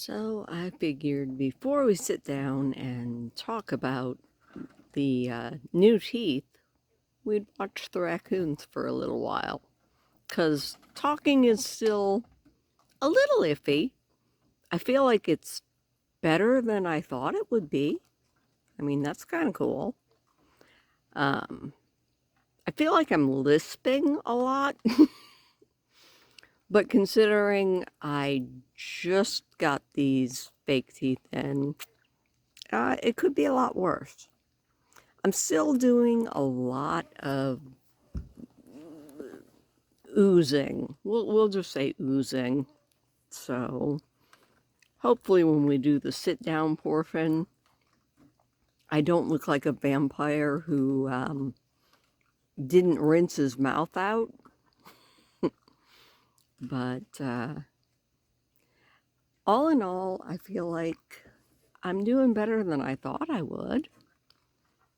So I figured before we sit down and talk about the new teeth, we'd watch the raccoons for a little while. Because talking is still a little iffy. I feel like it's better than I thought it would be. I mean, that's kind of cool. Um, I feel like I'm lisping a lot, but considering I just got these fake teeth in, it could be a lot worse. I'm still doing a lot of oozing. We'll just say oozing. So hopefully when we do the sit down portion, I don't look like a vampire who didn't rinse his mouth out. But all in all, I feel like I'm doing better than I thought I would.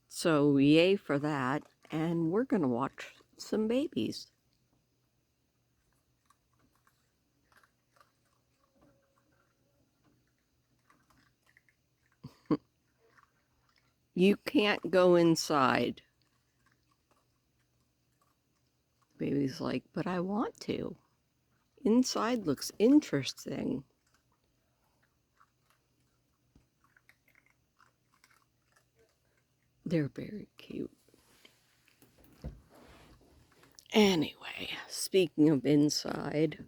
So yay for that. And we're going to watch some babies. You can't go inside. Baby's like, but I want to. Inside looks interesting. They're very cute. Anyway, speaking of inside,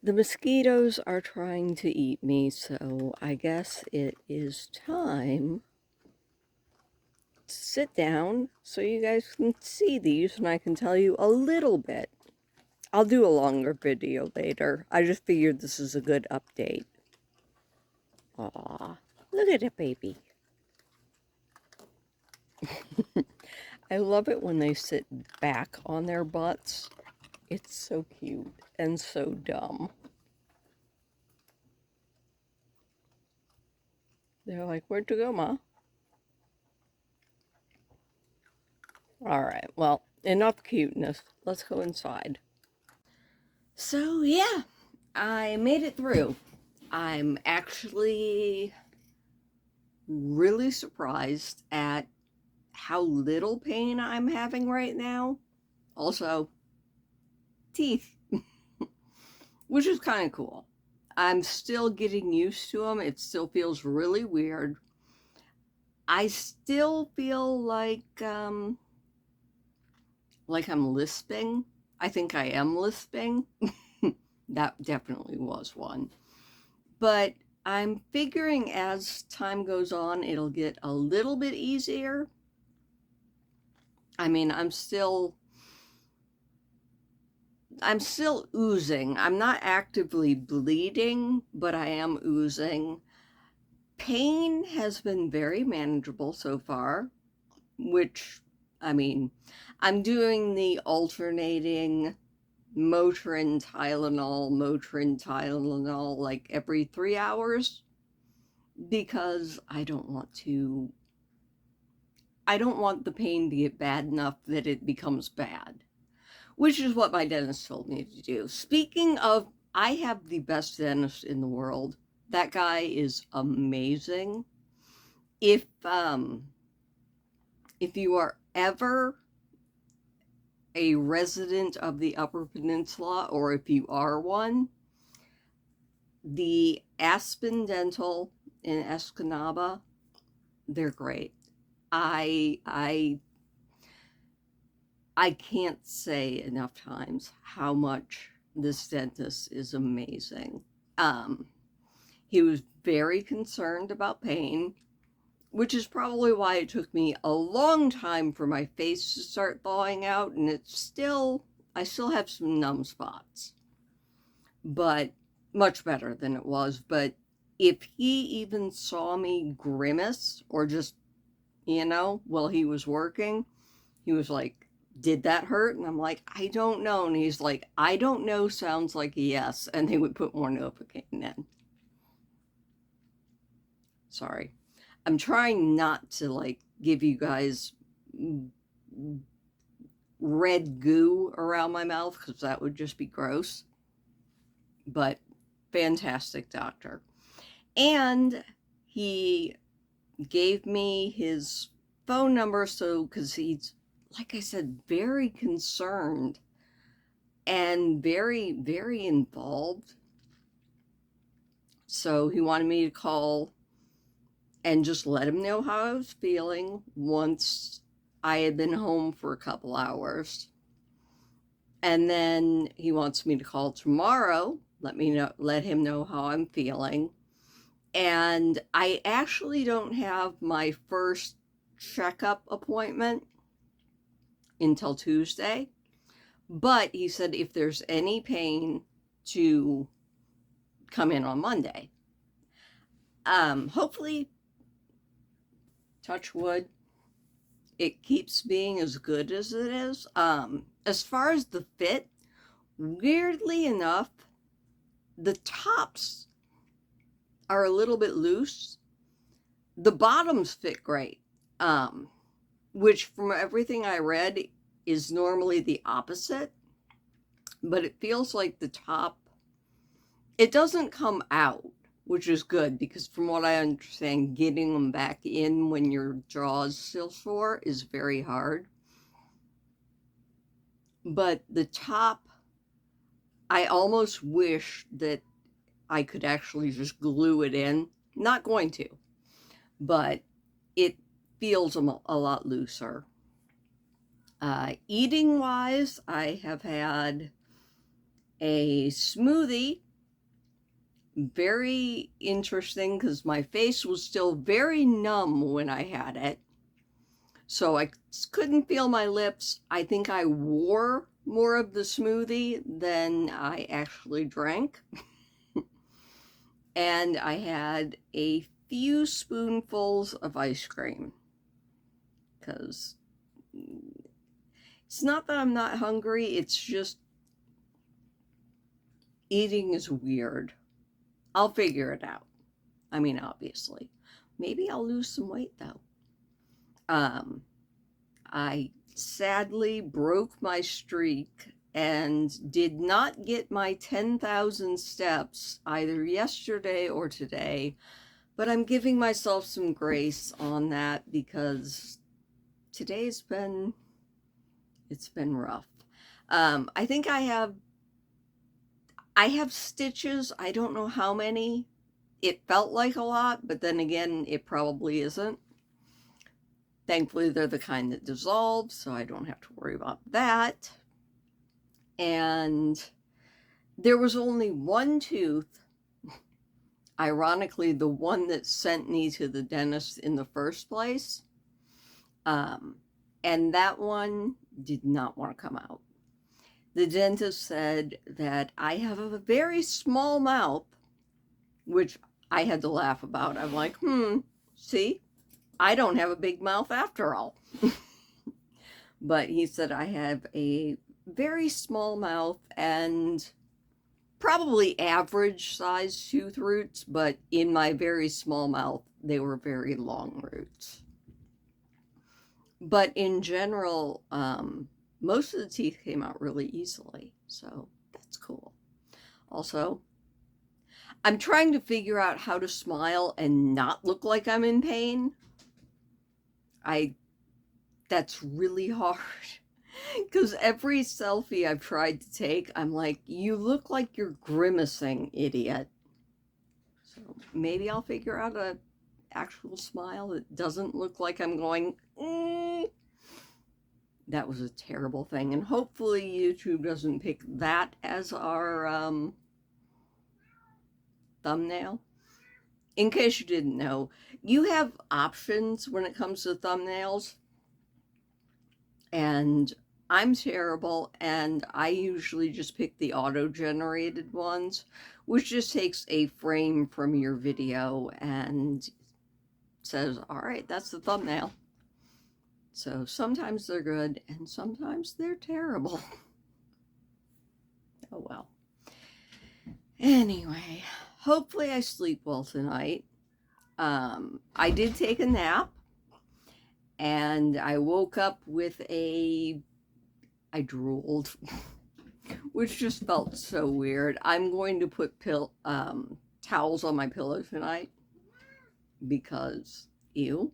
the mosquitoes are trying to eat me, so I guess it is time to sit down so you guys can see these and I can tell you a little bit. I'll do a longer video later. I just figured this is a good update. Aw, look at it, baby. I love it when they sit back on their butts. It's so cute and so dumb. They're like, where'd you go, Ma? All right, well, enough cuteness. Let's go inside. So, yeah, I made it through. I'm actually really surprised at how little pain I'm having right now. Also, teeth, which is kind of cool. I'm still getting used to them. It still feels really weird. I still feel like I'm lisping. I think I am lisping. That definitely was one. But I'm figuring as time goes on, it'll get a little bit easier. I mean, I'm still oozing. I'm not actively bleeding, but I am oozing. Pain has been very manageable so far, which, I mean, I'm doing the alternating Motrin, Tylenol, like every 3 hours because I don't want the pain to get bad enough that it becomes bad, which is what my dentist told me to do. Speaking of, I have the best dentist in the world. That guy is amazing. If you are ever a resident of the Upper Peninsula, or if you are one, the Aspen Dental in Escanaba, they're great. I can't say enough times how much this dentist is amazing. Um, he was very concerned about pain, which is probably why it took me a long time for my face to start thawing out, and I still have some numb spots, but much better than it was. But if he even saw me grimace or just, while he was working, he was like, did that hurt? And I'm like, I don't know. And he's like, I don't know sounds like a yes. And they would put more Novocaine in. Sorry. I'm trying not to give you guys red goo around my mouth because that would just be gross. But fantastic doctor. And he gave me his phone number, so because he's, like I said, very concerned and very, very involved. So he wanted me to call and just let him know how I was feeling once I had been home for a couple hours. And then he wants me to call tomorrow, let him know how I'm feeling. And I actually don't have my first checkup appointment until Tuesday. But he said if there's any pain, to come in on Monday. Hopefully, touch wood, it keeps being as good as it is. As far as the fit, weirdly enough, the tops are a little bit loose. The bottoms fit great, which from everything I read is normally the opposite. But it feels like the top, it doesn't come out, which is good because from what I understand, getting them back in when your jaw is still sore is very hard. But the top, I almost wish that I could actually just glue it in. Not going to, but it feels a lot looser. Eating wise, I have had a smoothie. Very interesting because my face was still very numb when I had it. So I couldn't feel my lips. I think I wore more of the smoothie than I actually drank. And I had a few spoonfuls of ice cream because it's not that I'm not hungry, it's just eating is weird. I'll figure it out. I mean, obviously. Maybe I'll lose some weight though. I sadly broke my streak and did not get my 10,000 steps either yesterday or today, but I'm giving myself some grace on that because today's been, it's been rough. I think I have stitches. I don't know how many. It felt like a lot, but then again, it probably isn't. Thankfully, they're the kind that dissolve, so I don't have to worry about that. And there was only one tooth, ironically, the one that sent me to the dentist in the first place. And that one did not want to come out. The dentist said that I have a very small mouth, which I had to laugh about. I'm like, see, I don't have a big mouth after all. But he said I have a very small mouth and probably average size tooth roots, but in my very small mouth, they were very long roots. But in general, most of the teeth came out really easily, so that's cool. Also, I'm trying to figure out how to smile and not look like I'm in pain. That's really hard because every selfie I've tried to take, I'm like, you look like you're grimacing, idiot. So maybe I'll figure out a actual smile that doesn't look like I'm going, That was a terrible thing. And hopefully YouTube doesn't pick that as our thumbnail. In case you didn't know, you have options when it comes to thumbnails. And I'm terrible, and I usually just pick the auto-generated ones, which just takes a frame from your video and says, all right, that's the thumbnail. So sometimes they're good, and sometimes they're terrible. Oh well. Anyway, hopefully I sleep well tonight. I did take a nap, and I woke up with I drooled, which just felt so weird. I'm going to put towels on my pillow tonight because, ew.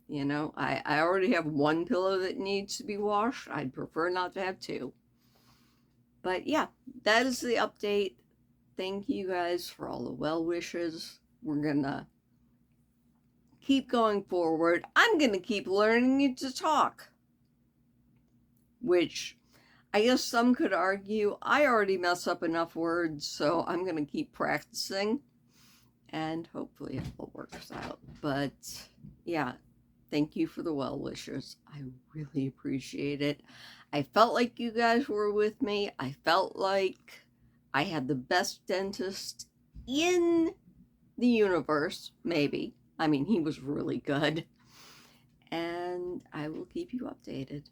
You know, I already have one pillow that needs to be washed. I'd prefer not to have two. But yeah, that is the update. Thank you guys for all the well wishes. We're gonna keep going forward. I'm gonna keep learning to talk, which I guess some could argue I already mess up enough words, so I'm gonna keep practicing and hopefully it all works out. But yeah, thank you for the well wishes. I really appreciate it. I felt like you guys were with me. I felt like I had the best dentist in the universe, maybe. I mean, he was really good. And I will keep you updated.